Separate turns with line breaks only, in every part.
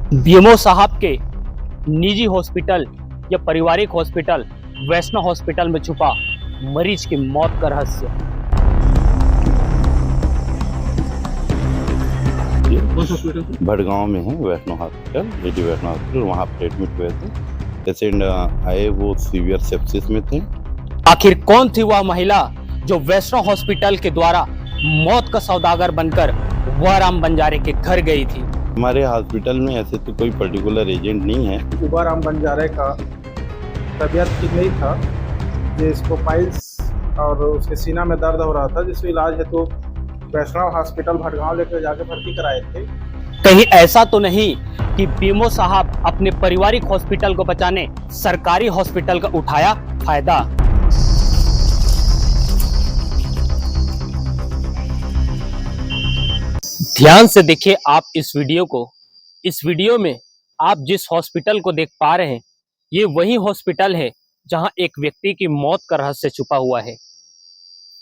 BMO साहब के निजी हॉस्पिटल या पारिवारिक हॉस्पिटल वैष्णो हॉस्पिटल में छुपा मरीज की मौत का रहस्य।
भड़गांव में है Vaishno hospital, lady Vaishno hospital. वहाँ पे एडमिट हुए थे पेशेंट आए, वो सीवियर सेप्सिस में थे।
आखिर कौन थी वह महिला जो वैष्णो हॉस्पिटल के द्वारा मौत का सौदागर बनकर वहराम बंजारे के घर गई थी?
हमारे हॉस्पिटल में ऐसे तो कोई पर्टिकुलर एजेंट नहीं है।
वहराम बंजारे का तबीयत ठीक नहीं था, जिसको पाइल्स और उसके सीना में दर्द हो रहा था, जिसको इलाज है तो वैष्णव हॉस्पिटल भड़गांव लेकर जाके भर्ती कराए थे।
कहीं ऐसा तो नहीं कि बीएमओ साहब अपने पारिवारिक हॉस्पिटल को बचाने सरकारी हॉस्पिटल का उठाया फायदा? ध्यान से देखिए आप इस वीडियो को। इस वीडियो में आप जिस हॉस्पिटल को देख पा रहे हैं, ये वही हॉस्पिटल है जहां एक व्यक्ति की मौत का रहस्य छुपा हुआ है।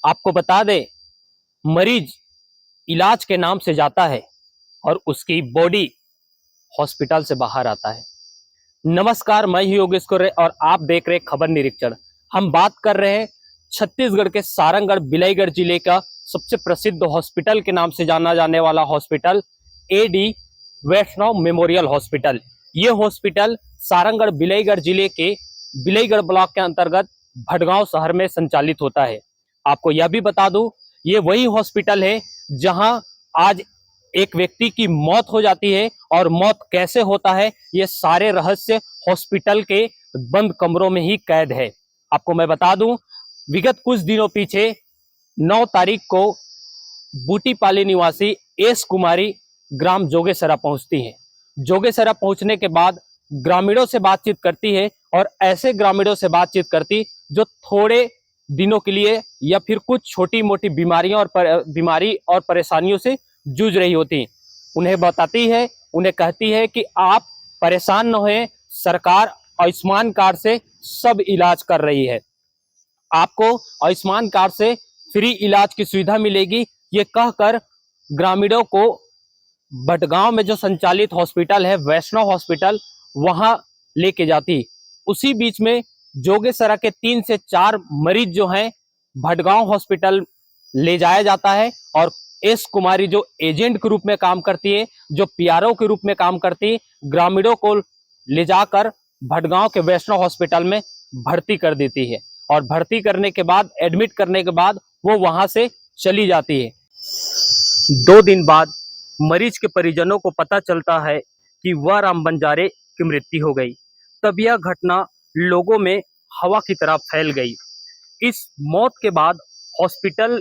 आपको बता दें, मरीज इलाज के नाम से जाता है और उसकी बॉडी हॉस्पिटल से बाहर आता है। नमस्कार, मैं ही योगेश कुर्रे और आप देख रहे खबर निरीक्षण। हम बात कर रहे हैं छत्तीसगढ़ के सारंगढ़ बिलाईगढ़ जिले का सबसे प्रसिद्ध हॉस्पिटल के नाम से जाना जाने वाला हॉस्पिटल एडी वैष्णव मेमोरियल हॉस्पिटल। ये हॉस्पिटल सारंगढ़ बिलाईगढ़ जिले के बिलाईगढ़ ब्लॉक के अंतर्गत भड़गांव शहर में संचालित होता है। आपको यह भी बता दूं, ये वही हॉस्पिटल है जहां आज एक व्यक्ति की मौत हो जाती है, और मौत कैसे होता है ये सारे रहस्य हॉस्पिटल के बंद कमरों में ही कैद है। आपको मैं बता दूं, विगत कुछ दिनों पीछे 9 तारीख को बूटीपाली निवासी एस कुमारी ग्राम जोगेसरा पहुंचती है। जोगेसरा पहुंचने के बाद ग्रामीणों से बातचीत करती है, और ऐसे ग्रामीणों से बातचीत करती जो थोड़े दिनों के लिए या फिर कुछ छोटी मोटी बीमारियों और बीमारी और परेशानियों से जूझ रही होती। उन्हें बताती है, उन्हें कहती है कि आप परेशान न होएं, सरकार आयुष्मान कार्ड से सब इलाज कर रही है, आपको आयुष्मान कार्ड से फ्री इलाज की सुविधा मिलेगी। ये कहकर ग्रामीणों को भटगांव में जो संचालित हॉस्पिटल है वैष्णव हॉस्पिटल, वहां लेके जाती। उसी बीच में जोगेसरा के 3 से 4 मरीज जो हैं भटगांव हॉस्पिटल ले जाया जाता है, और एस कुमारी जो एजेंट के रूप में काम करती है, जो पीआरओ के रूप में काम करती है, ग्रामीणों को ले जाकर भटगांव के वैष्णव हॉस्पिटल में भर्ती कर देती है। और भर्ती करने के बाद, एडमिट करने के बाद वो वहां से चली जाती है। 2 दिन बाद मरीज के परिजनों को पता चलता है कि वहराम बंजारे की मृत्यु हो गई। तब यह घटना लोगों में हवा की तरह फैल गई। इस मौत के बाद हॉस्पिटल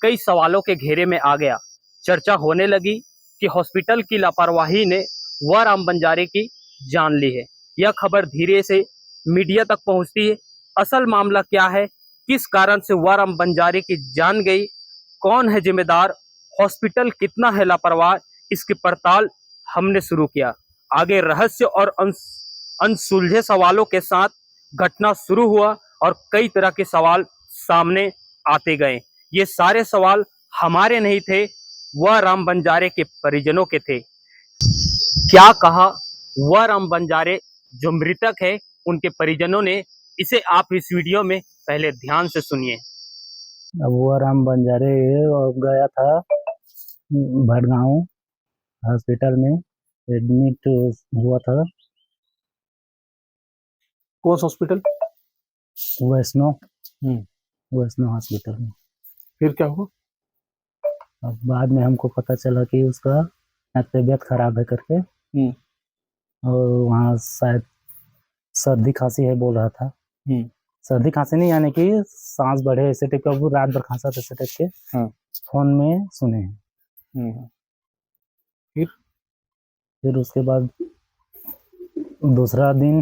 कई सवालों के घेरे में आ गया। चर्चा होने लगी कि हॉस्पिटल की लापरवाही ने वहराम बंजारे की जान ली है। यह खबर धीरे से मीडिया तक पहुंचती है। असल मामला क्या है, किस कारण से वहराम बंजारे की जान गई, कौन है जिम्मेदार, हॉस्पिटल कितना है लापरवाह, इसकी पड़ताल हमने शुरू किया। आगे रहस्य और अनसुलझे सवालों के साथ घटना शुरू हुआ, और कई तरह के सवाल सामने आते गए। ये सारे सवाल हमारे नहीं थे, वहराम बंजारे के परिजनों के थे। क्या कहा वहराम बंजारे जो मृतक है उनके परिजनों ने, इसे आप इस वीडियो में पहले ध्यान से सुनिए।
वहराम बंजारे गया था भड़गांव हॉस्पिटल में, एडमिट हुआ था।
कौन सा हॉस्पिटल?
वैष्णव हॉस्पिटल में।
फिर क्या हुआ?
अब बाद में हमको पता चला कि उसका तबीयत खराब है करके, और वहाँ शायद सर्दी खांसी है बोल रहा था। सर्दी खांसी नहीं, यानी कि सांस बढ़े ऐसे टाइप का, वो रात भर खांसा था ऐसे टाइप के। फोन में सुने हैं। फिर उसके बाद दूसरे दिन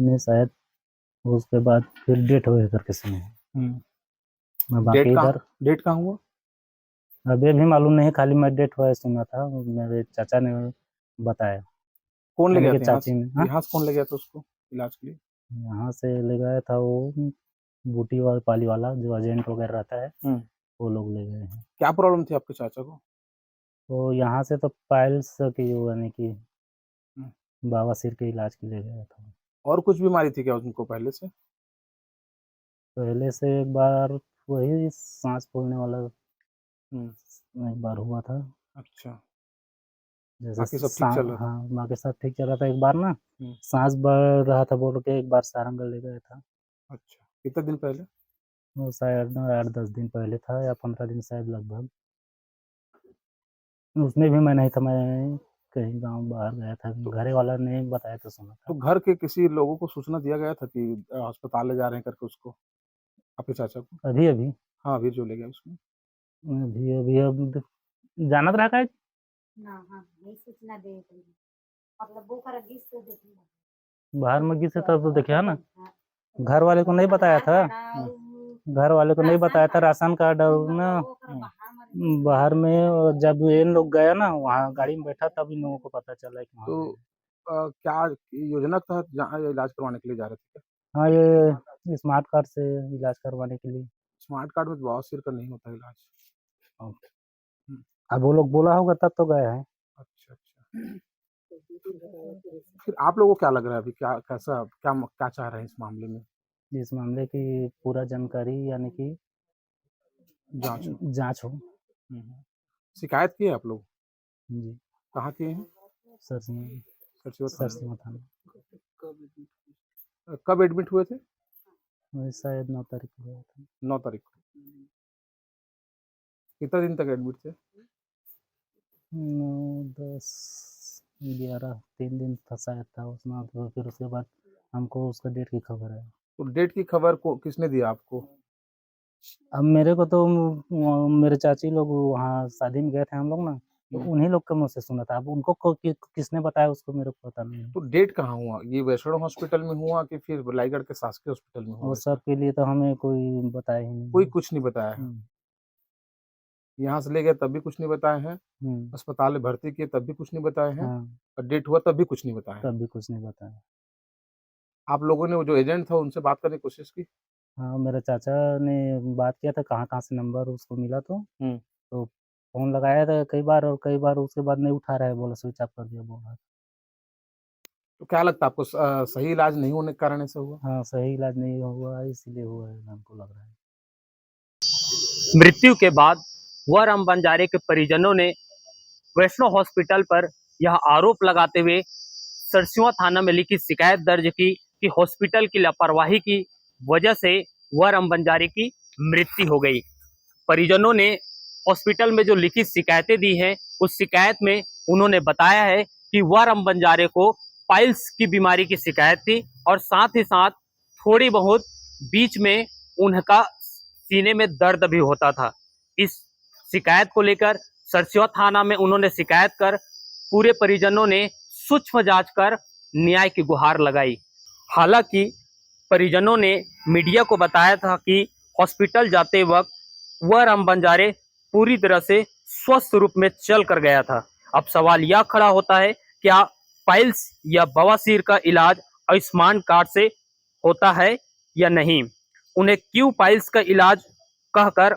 में शायद, उसके बाद फिर डेट हुए करके सुने हैं। बाकी इधर
डेट कहाँ हुआ
अभी भी मालूम नहीं, खाली मैं डेट हुआ सुना था, मेरे चाचा ने बताया।
कौन ले गया था?
चाची ने।
यहाँ से कौन ले गया था उसको इलाज के लिए?
यहाँ से ले गया था वो बूटी वाला पाली वाला जो एजेंट वगैरह रहता है, वो लोग ले गए हैं।
क्या प्रॉब्लम थी आपके चाचा को?
तो यहाँ से तो पाइल्स की वो यानी कि बवासीर के इलाज के लिए गया था।
और कुछ बीमारी थी क्या उनको पहले से?
पहले से एक बार वही सांस फूलने वाला एक बार हुआ था।
अच्छा,
जैसे
बाकी सब ठीक चल रहा था?
हाँ, बाकी सब ठीक चल रहा था। एक बार ना
हम्म।
सांस बढ़ रहा था बोल के एक बार सारंगल ले गया था।
अच्छा, कितने दिन पहले?
वो शायद 8-10 दिन पहले था या 15 दिन शायद लगभग। उसमें भी मैं नहीं था, मैं कहीं गांव बाहर गया था, घरे वाला ने बताया तो सुना
तो
था।
घर के किसी लोगों को सूचना दिया गया था कि अस्पताल ले जा रहे हैं करके उसको, आपके चाचा को?
अभी अभी
हाँ, अभी जो ले गया उसमें।
अभी अभी अब जानत रहा का
ना हाँ नहीं सूचना दे मतलब वो कर दिस तो देखी
बाहर में गिसे तब तो देखा ना, घर वाले को नहीं बताया था। घर वाले को नहीं बताया था। राशन कार्ड और ना बाहर में, और जब ये लोग गए ना वहाँ गाड़ी में बैठा तब इन लोगों को पता चला कि वहाँ
तो
गए।
क्या योजना के तहत जहाँ इलाज करवाने के लिए जा रहे थे क्या?
हाँ, ये स्मार्ट कार्ड से इलाज करवाने के लिए।
स्मार्ट कार्ड में तो बवासीर का नहीं होता इलाज। हम्म,
अब वो लोग बोला होगा तब तो गए हैं।
अच्छा अच्छा। फिर आप लोगों को क्या लग रहा है अभी, क्या कैसा क्या चाह रहे हैं इस मामले में?
इस मामले की पूरा जानकारी यानी कि
जांच हो।
जांच हो।
शिकायत की है आप लोग?
जी,
कहाँ किए हैं? सरसीवा थाना।
सरसीवा थाना।
कब एडमिट हुए थे?
वही शायद 9 तारीख को हुआ था।
9 तारीख को। कितना दिन तक एडमिट थे?
9, 10, 11, 3 दिन था शायद था उसमें। तो फिर उसके बाद हमको उसका डेट की खबर है।
तो डेट की खबर को किसने दिया आपको?
अब मेरे को तो मेरे चाची लोग वहाँ शादी में गए थे हम लोग ना, तो उन्हीं लोग के मुँह से सुना था। अब उनको किसने बताया उसको मेरे को पता नहीं है।
तो डेट कहाँ हुआ? ये वैष्णो हॉस्पिटल में हुआ कि फिर रायगढ़ के शासकीय हॉस्पिटल में हुआ?
वो सब के लिए तो हमें कोई बताया ही नहीं।
कोई कुछ नहीं बताया है। यहाँ से ले गए तब भी कुछ नहीं बताए हैं, अस्पताल में भर्ती किए तब भी कुछ नहीं बताए हैं,
हाँ,
और डेट हुआ तब भी कुछ नहीं बताया है।
तब भी कुछ नहीं बताया।
आप लोगों ने वो जो एजेंट था उनसे बात करने की कोशिश की?
हाँ, मेरे चाचा ने बात किया था, कहाँ से नंबर उसको मिला तो फ़ोन लगाया था कई बार, और कई बार उसके बाद नहीं उठा रहा है, बोला स्विच ऑफ कर दिया बोल रहा।
तो क्या लगता है आपको, सही इलाज नहीं होने के कारण ऐसा हुआ?
हाँ, सही इलाज नहीं हुआ इसलिए हुआ है हमको लग रहा है।
मृत्यु के बाद वर राम बंजारे के परिजनों ने वैष्णो हॉस्पिटल पर यह आरोप लगाते हुए सरसिवा थाना में लिखी शिकायत दर्ज की कि हॉस्पिटल की लापरवाही की वजह से वर राम बंजारे की मृत्यु हो गई। परिजनों ने हॉस्पिटल में जो लिखित शिकायतें दी हैं, उस शिकायत में उन्होंने बताया है कि वर राम बंजारे को पाइल्स की बीमारी की शिकायत थी, और साथ ही साथ थोड़ी बहुत बीच में उनका सीने में दर्द भी होता था। इस शिकायत को लेकर सरसिवा थाना में उन्होंने शिकायत कर पूरे परिजनों ने सूक्ष्म जांच कर न्याय की गुहार लगाई। हालांकि परिजनों ने मीडिया को बताया था कि हॉस्पिटल जाते वक्त वह राम बंजारे पूरी तरह से स्वस्थ रूप में चल कर गया था। अब सवाल यह खड़ा होता है, क्या पाइल्स या बवासीर का इलाज आयुष्मान कार्ड से होता है या नहीं? उन्हें क्यों पाइल्स का इलाज कहकर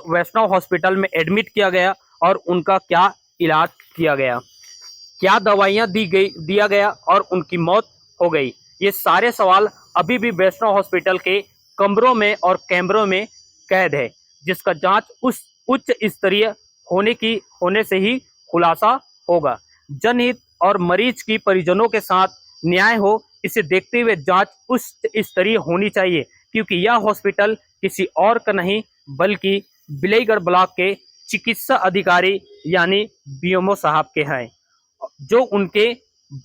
वैष्णव हॉस्पिटल में एडमिट किया गया और उनका क्या इलाज किया गया, क्या दवाइयां दिया गया और उनकी मौत हो गई? ये सारे सवाल अभी भी वैष्णव हॉस्पिटल के कमरों में और कैमरों में कैद है, जिसका जांच उस उच्च स्तरीय होने से ही खुलासा होगा। जनहित और मरीज की परिजनों के साथ न्याय हो, इसे देखते हुए जांच उच्च स्तरीय होनी चाहिए, क्योंकि यह हॉस्पिटल किसी और का नहीं बल्कि बिलईगढ़ ब्लॉक के चिकित्सा अधिकारी यानी बीएमओ साहब के हैं, जो उनके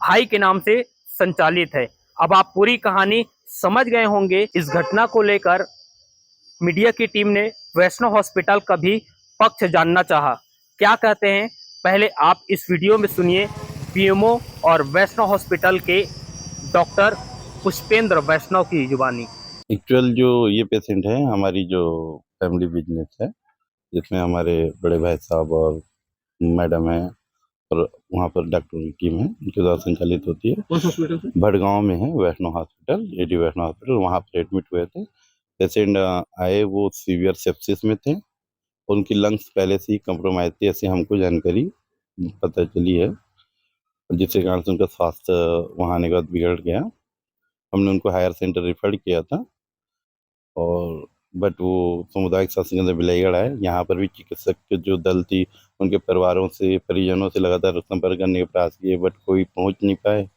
भाई के नाम से संचालित है। अब आप पूरी कहानी समझ गए होंगे। इस घटना को लेकर मीडिया की टीम ने वैष्णो हॉस्पिटल का भी पक्ष जानना चाहा। क्या कहते हैं, पहले आप इस वीडियो में सुनिए बीएमओ और वैष्णो हॉस्पिटल के डॉक्टर पुष्पेंद्र वैष्णव की जुबानी।
एक्चुअल जो ये पेशेंट है हमारी जो फैमिली बिजनेस है, जिसमें हमारे बड़े भाई साहब और मैडम है, और वहाँ पर डॉक्टर की टीम है उनके द्वारा संचालित होती है।
कौन सा हॉस्पिटल से?
भड़गांव में है Vaishno hospital, AD Vaishno hospital, वहाँ पर एडमिट हुए थे। पेशेंट आए, वो सीवियर सेप्सिस में थे, उनकी लंग्स पहले से ही कंप्रोमाइज थी, ऐसी हमको जानकारी पता चली है, जिसके कारण से उनका स्वास्थ्य वहाँ आने के बाद बिगड़ गया। हमने उनको हायर सेंटर रेफर किया था, और बट वो सामुदायिक स्वास्थ्य केंद्र बिलाईगढ़ आए। यहाँ पर भी चिकित्सक के जो दल थी, उनके परिवारों से, परिजनों से लगातार संपर्क करने का प्रयास किए, बट कोई पहुँच नहीं पाए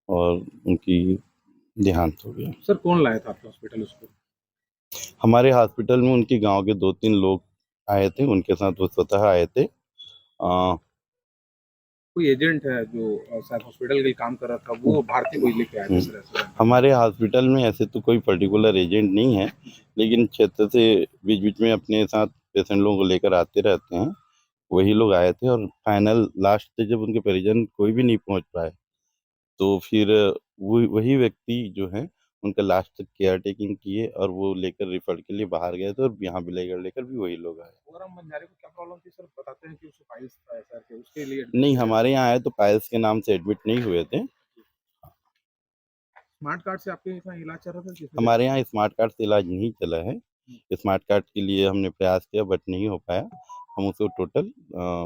और उनकी देहांत हो गया।
सर कौन लाया था आपके हॉस्पिटल उसको?
हमारे हॉस्पिटल में उनके गांव के 2-3 लोग आए थे, उनके साथ वो स्वतः आए थे।
कोई एजेंट है जो शायद हॉस्पिटल के लिए काम कर रहा था, वो भारतीय कोई लेके आया था सर ऐसा?
हमारे हॉस्पिटल में ऐसे तो कोई पर्टिकुलर एजेंट नहीं है, लेकिन क्षेत्र से बीच बीच में अपने साथ पेशेंट लोगों को लेकर आते रहते हैं। वही लोग आए थे, और फाइनल लास्ट से जब उनके परिजन कोई भी नहीं पहुंच पाए, तो फिर वही व्यक्ति जो है उनका लास्ट तक केयर टेकिंग किए, और वो लेकर रिफर के लिए बाहर गए थे, और यहाँ बिलाईगढ़ लेकर भी वही लोग आए।
गौरव बंजारे को क्या प्रॉब्लम थी सर? बताते हैं कि उसको पाइल्स था सर, के उसके लिए
नहीं, हमारे यहाँ आए तो पायल्स के नाम से एडमिट नहीं हुए थे।
स्मार्ट कार्ड से आपके यहाँ इलाज चल रहा था?
हमारे यहाँ स्मार्ट कार्ड से इलाज नहीं चला है। स्मार्ट कार्ड के लिए हमने प्रयास किया, बट नहीं हो पाया। हम उसको टोटल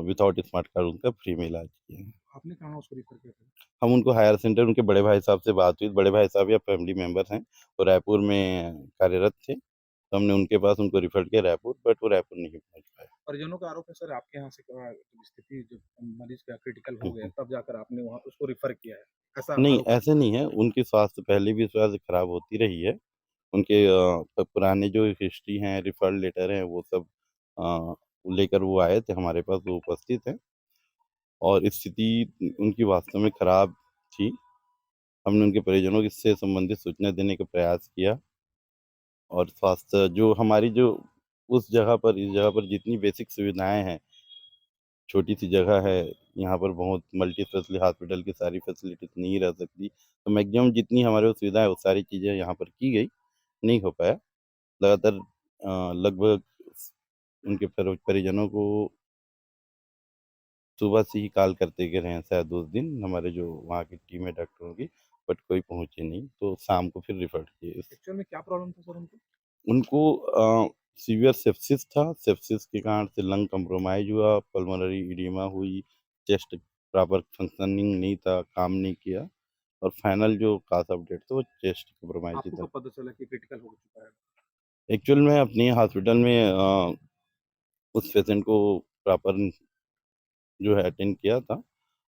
विदाउट स्मार्ट कार्ड उनका फ्री में इलाज किए हैं।
आपने कहाँ उसको रिफर किया था?
हम उनको हायर सेंटर, उनके बड़े भाई साहब से बात हुई, बड़े भाई साहब या फैमिली मेंबर हैं, वो रायपुर में कार्यरत थे, तो हमने उनके पास उनको रिफर किया रायपुर, बट वो रायपुर नहीं पहुँच पाए।
परिजनों का आरोप है सर आपके यहाँ से स्थिति जब मरीज का क्रिटिकल हो गया तब जाकर आपने वहाँ उसको रिफर किया है, ऐसा
नहीं,
आरोप है?
ऐसे नहीं है, उनकी स्वास्थ्य पहले भी स्वास्थ्य खराब होती रही है। उनके पुराने जो हिस्ट्री हैं, रेफरल लेटर हैं, वो सब लेकर वो आए थे हमारे पास, वो उपस्थित हैं, और स्थिति उनकी वास्तव में खराब थी। हमने उनके परिजनों की से संबंधित सूचना देने का प्रयास किया, और स्वास्थ्य जो हमारी जो उस जगह पर, इस जगह पर जितनी बेसिक सुविधाएं हैं, छोटी सी जगह है, यहाँ पर बहुत मल्टी स्पेशलिटी हॉस्पिटल की सारी फैसिलिटीज नहीं रह सकती, तो मैक्सिमम जितनी हमारे पास सुविधाएं, वो सारी चीज़ें यहाँ पर की गई, नहीं हो पाया। लगातार लगभग उनके परिजनों को सुबह से ही कॉल करते गए हैं, शायद उस दिन हमारे जो वहाँ की टीम है डॉक्टरों की, बट कोई पहुँचे नहीं, तो शाम को फिर रिफर किए।
एक्चुअल में क्या प्रॉब्लम था सर उनको?
उनको सीवियर सेप्सिस था, सेप्सिस के कारण से लंग कंप्रोमाइज हुआ, पल्मोनरी इडीमा हुई, चेस्ट प्रॉपर फंक्शनिंग नहीं था, काम नहीं किया, और फाइनल जो कास अपडेट था वो चेस्ट कंप्रोमाइज ही
आपको
था।
कब पता चला कि क्रिटिकल हो चुका है?
एक्चुअल में अपने हॉस्पिटल में उस पेशेंट को प्रॉपर जो है अटेंड किया था,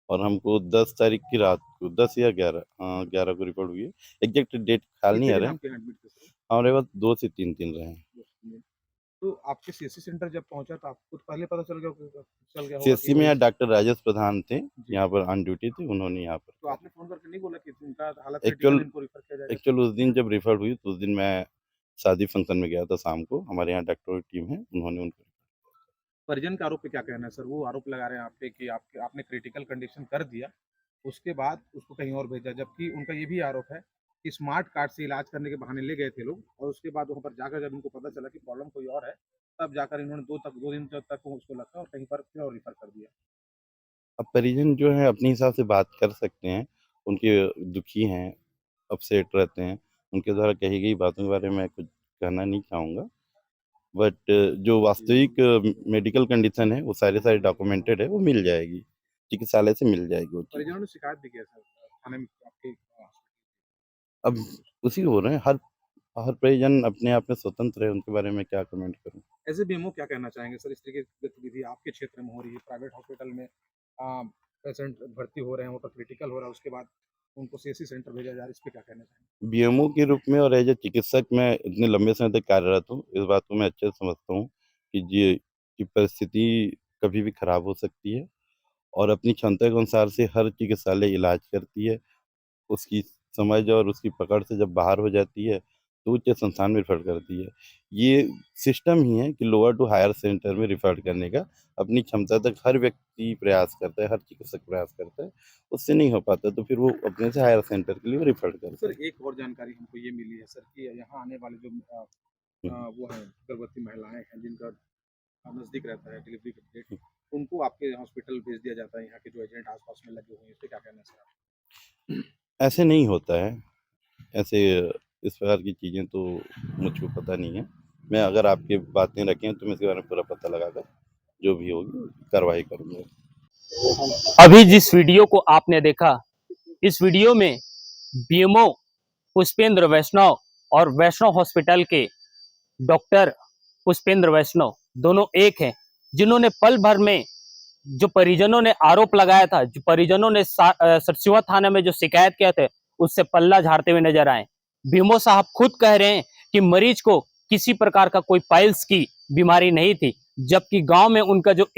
और हमको 10 तारीख की रात को, 10 या 11 को रिपोर्ट हुई है। एग्जैक्ट डेट ख्याल नहीं
कितने
आ
दिन
रहा है।
आपके यहाँ एडमिट थे सर?
हमारे पास 2 से 3 दिन रहे हैं।
तो आपके सीएससी सेंटर जब पहुंचा तो आपको तो पहले पता चल गया होगा
सीएससी
कि
में यहाँ डॉक्टर राजेश प्रधान थे,
जी।
यहाँ पर ऑन ड्यूटी थे, उन्होंने यहाँ
तो
पर
आपने फोन करके नहीं बोला कि इनका हालत
एक्चुअल
क्रिटिकल, इनको रिफर किया जाएगा?
एक्चुअल उस दिन जब रिफर हुई, तो उस दिन मैं शादी फंक्शन में गया था शाम को। हमारे यहाँ डॉक्टरों की टीम है, उन्होंने उनको।
परिजन के आरोप पे क्या कहना है सर? वो आरोप लगा रहे हैं आप पे कि आपने क्रिटिकल कंडीशन कर दिया, उसके बाद उसको कहीं और भेजा, जबकि उनका ये भी आरोप है कि स्मार्ट कार्ड से इलाज करने के बहाने ले गए थे लोग, और उसके बाद वहाँ पर जाकर जब इनको पता चला कि प्रॉब्लम कोई और है, तब जाकर इन्होंने 2 दिन तक उसको रखा और कहीं पर फिर और रिफर कर दिया।
अब परिजन जो है अपने हिसाब से बात कर सकते हैं, उनके दुखी हैं, अपसेट रहते हैं, उनके द्वारा कही गई बातों के बारे में मैं कुछ कहना नहीं चाहूँगा, बट जो वास्तविक मेडिकल कंडीशन है, वो सारे डॉक्यूमेंटेड है, वो मिल जाएगी, चिकित्सालय से मिल जाएगी वो चीज़।
परिजनों ने शिकायत भी किया सर थाने में आपके
अब उसी को बोल रहे हैं, हर हर परिजन अपने आप में स्वतंत्र है, उनके बारे में क्या कमेंट करूँ।
एज ए बीएमओ क्या कहना चाहेंगे सर? इस तरीके की गतिविधि आपके क्षेत्र में हो रही है, प्राइवेट हॉस्पिटल में पेशेंट भर्ती हो रहे हैं, वो पर क्रिटिकल हो रहा है, उसके बाद उनको सीएससी सेंटर भेजा जा रहा है, इस पे क्या कहना चाहेंगे?
बीएमओ के रूप में और एज ए चिकित्सक मैं इतने लंबे समय तक कार्यरत हूँ, इस बात को मैं अच्छे से समझता हूँ कि ये कि परिस्थिति कभी भी खराब हो सकती है, और अपनी क्षमता के अनुसार से हर चिकित्सालय इलाज करती है। उसकी समझ और उसकी पकड़ से जब बाहर हो जाती है, तो उच्च संस्थान में रिफ़र करती है। ये सिस्टम ही है कि लोअर टू हायर सेंटर में रिफ़र करने का अपनी क्षमता तक हर व्यक्ति प्रयास करता है, हर चिकित्सक प्रयास करता है। उससे नहीं हो पाता, तो फिर वो अपने से हायर सेंटर के लिए रिफ़र करता
सर
है।
एक और जानकारी हमको ये मिली है सर कि यहाँ आने वाले जो वो हैं गर्भवती महिलाएं हैं जिनका नज़दीक रहता है डिलीवरी का डेट, उनको आपके हॉस्पिटल भेज दिया जाता है, यहाँ के जो एजेंट आसपास में लगे हुए हैं, इस पे क्या कहना है सर आप?
ऐसे नहीं होता है, ऐसे इस प्रकार की चीज़ें तो मुझको पता नहीं है। मैं अगर आपकी बातें रखें, तो मैं इसके बारे में पूरा पता लगाकर जो भी होगी कार्रवाई करूँगा।
अभी जिस वीडियो को आपने देखा, इस वीडियो में बीएमओ पुष्पेंद्र वैष्णव और वैष्णव हॉस्पिटल के डॉक्टर पुष्पेंद्र वैष्णव दोनों एक हैं, जिन्होंने पल भर में जो परिजनों ने आरोप लगाया था, जो परिजनों ने सरसिवा थाने में जो शिकायत किया थे, उससे पल्ला झाड़ते हुए नजर आए। बीएमओ साहब खुद कह रहे हैं कि मरीज को किसी प्रकार का कोई पाइल्स की बीमारी नहीं थी, जबकि गांव में उनका जो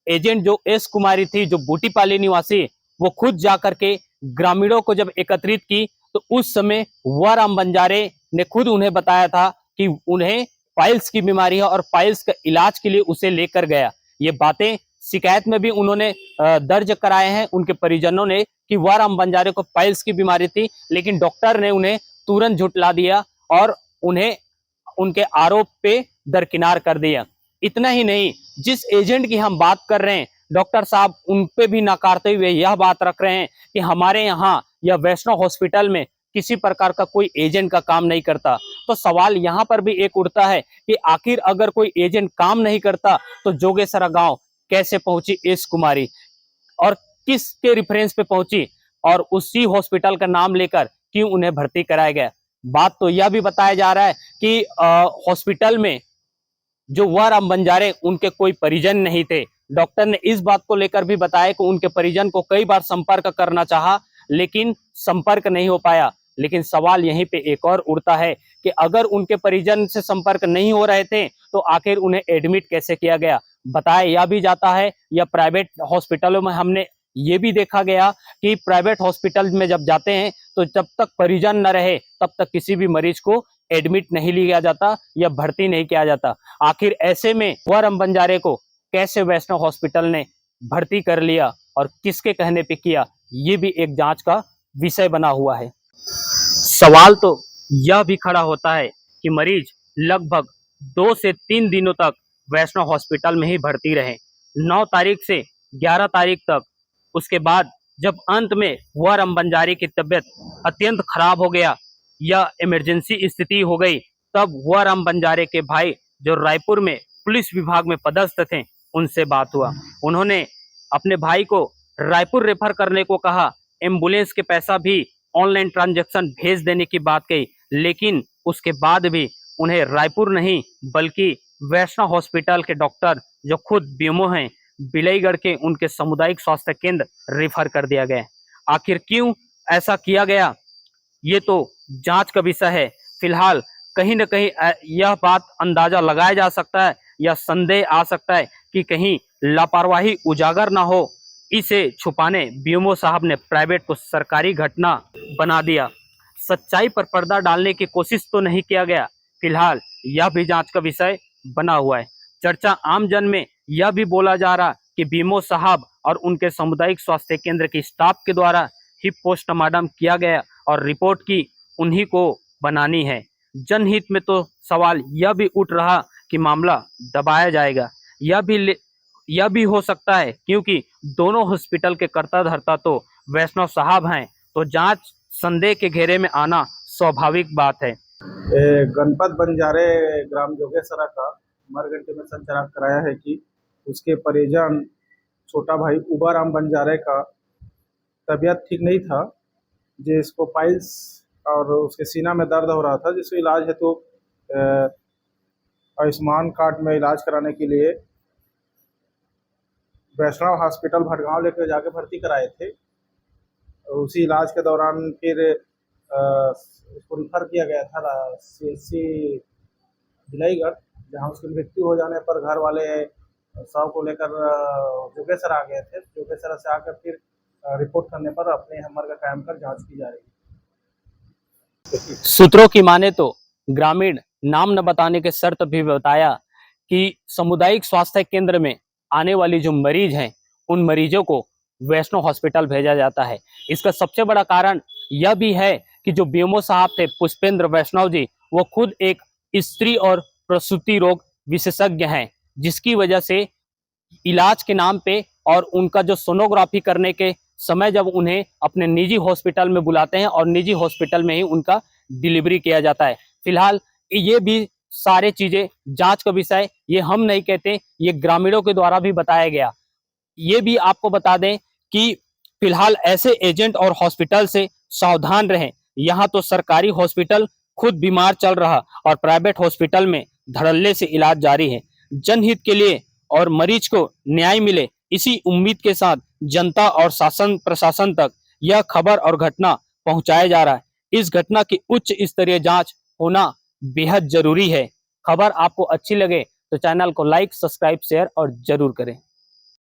एजेंट जो एस कुमारी थी, जो बूटीपाली निवासी, वो खुद जाकर के ग्रामीणों को जब एकत्रित की तो उस समय वराम बंजारे ने खुद उन्हें बताया था कि उन्हें पाइल्स की बीमारी है और पाइल्स का इलाज के लिए उसे लेकर गया। ये बातें शिकायत में भी उन्होंने दर्ज कराए हैं उनके परिजनों ने कि वराम बंजारे को पाइल्स की बीमारी थी, लेकिन डॉक्टर ने उन्हें तुरंत झुठला दिया और उन्हें उनके आरोप पे दरकिनार कर दिया। इतना ही नहीं, जिस एजेंट की हम बात कर रहे हैं, डॉक्टर साहब उन पे भी नकारते हुए यह बात रख रहे हैं कि हमारे यहाँ या वैष्णव हॉस्पिटल में किसी प्रकार का कोई एजेंट का काम नहीं करता। तो सवाल यहाँ पर भी एक उठता है कि आखिर अगर कोई एजेंट काम नहीं करता तो जोगेसरा गांव कैसे पहुंची एस कुमारी और किसके रेफरेंस पे पहुंची और उसी हॉस्पिटल का नाम लेकर क्यों उन्हें भर्ती कराया गया। बात तो यह भी बताया जा रहा है कि हॉस्पिटल में जो वराम बंजारे उनके कोई परिजन नहीं थे। डॉक्टर ने इस बात को लेकर भी बताया कि उनके परिजन को कई बार संपर्क करना चाहा, लेकिन संपर्क नहीं हो पाया। लेकिन सवाल यहीं पे एक और उठता है कि अगर उनके परिजन से संपर्क नहीं हो रहे थे तो आखिर उन्हें एडमिट कैसे किया गया। बताया यह भी जाता है या प्राइवेट हॉस्पिटलों में हमने ये भी देखा गया कि प्राइवेट हॉस्पिटल में जब जाते हैं तो जब तक परिजन न रहे तब तक किसी भी मरीज को एडमिट नहीं लिया जाता या भर्ती नहीं किया जाता। आखिर ऐसे में वराम बंजारे को कैसे वैष्णव हॉस्पिटल ने भर्ती कर लिया और किसके कहने पे किया, ये भी एक जांच का विषय बना हुआ है। सवाल तो यह भी खड़ा होता है कि मरीज लगभग 2 से 3 दिनों तक वैष्णव हॉस्पिटल में ही भर्ती रहे, 9 तारीख से 11 तारीख तक। उसके बाद जब अंत में वराम बंजारे की तबीयत अत्यंत खराब हो गया या इमरजेंसी स्थिति हो गई, तब वराम बंजारे के भाई जो रायपुर में पुलिस विभाग में पदस्थ थे, उनसे बात हुआ। उन्होंने अपने भाई को रायपुर रेफर करने को कहा, एम्बुलेंस के पैसा भी ऑनलाइन ट्रांजैक्शन भेज देने की बात कही, लेकिन उसके बाद भी उन्हें रायपुर नहीं बल्कि वैष्णव हॉस्पिटल के डॉक्टर जो खुद बीएमओ हैं, बिलईगढ़ के उनके सामुदायिक स्वास्थ्य केंद्र रेफर कर दिया गया। आखिर क्यों ऐसा किया गया, ये तो जांच का विषय है। फिलहाल कहीं न कहीं यह बात अंदाजा लगाया जा सकता है या संदेह आ सकता है कि कहीं लापरवाही उजागर ना हो, इसे छुपाने बीएमओ साहब ने प्राइवेट को सरकारी घटना बना दिया। सच्चाई पर पर्दा डालने की कोशिश तो नहीं किया गया। फिलहाल यह भी जांच का विषय बना हुआ है। चर्चा आम जन में यह भी बोला जा रहा कि बीएमओ साहब और उनके सामुदायिक स्वास्थ्य केंद्र के स्टाफ के द्वारा ही पोस्टमार्टम किया गया और रिपोर्ट की उन्हीं को बनानी है। जनहित में तो सवाल यह भी उठ रहा कि मामला दबाया जाएगा। यह भी हो सकता है क्योंकि दोनों हॉस्पिटल के कर्ता धर्ता तो वैष्णव साहब हैं, तो जांच संदेह के घेरे में आना स्वाभाविक बात है।
गणपत बंजारे ग्राम जोगेसरा का मरघंटे में संचार कराया है कि उसके परिजन छोटा भाई उबाराम बंजारे का तबीयत ठीक नहीं था, जिसको पाइल्स और उसके सीना में दर्द हो रहा था, जिसको इलाज है तो आयुष्मान कार्ड में इलाज कराने के लिए वैष्णव हॉस्पिटल भटगांव लेकर जाके भर्ती कराए थे। उसी इलाज के दौरान फिर उसको रिफर किया गया था CHC बिलईगढ़, जहां उसकी मृत्यु हो जाने पर घर वाले शव को लेकर जोगेसरा आ गए थे। जोगेसरा से आकर फिर रिपोर्ट करने पर अपने हमर का कायम कर जांच की जा रही है।
सूत्रों की माने तो ग्रामीण नाम न बताने के शर्त भी बताया कि सामुदायिक स्वास्थ्य केंद्र में आने वाली जो मरीज हैं, उन मरीजों को वैष्णव हॉस्पिटल भेजा जाता है। इसका सबसे बड़ा कारण यह भी है कि जो बीएमओ साहब थे पुष्पेंद्र वैष्णव जी, वो खुद एक स्त्री और प्रसूति रोग विशेषज्ञ हैं, जिसकी वजह से इलाज के नाम पे और उनका जो सोनोग्राफी करने के समय जब उन्हें अपने निजी हॉस्पिटल में बुलाते हैं और निजी हॉस्पिटल में ही उनका डिलीवरी किया जाता है। फिलहाल ये भी सारे चीजें जांच का विषय, ये हम नहीं कहते, ये ग्रामीणों के द्वारा भी बताया गया। ये भी आपको बता दें कि फिलहाल ऐसे एजेंट और हॉस्पिटल से सावधान रहें। यहाँ तो सरकारी हॉस्पिटल खुद बीमार चल रहा और प्राइवेट हॉस्पिटल में धड़ल्ले से इलाज जारी है। जनहित के लिए और मरीज को न्याय मिले, इसी उम्मीद के साथ जनता और शासन प्रशासन तक यह खबर और घटना पहुंचाया जा रहा है। इस घटना की उच्च स्तरीय जांच होना बेहद जरूरी है। खबर आपको अच्छी लगे तो चैनल को लाइक, सब्सक्राइब, शेयर और जरूर करें।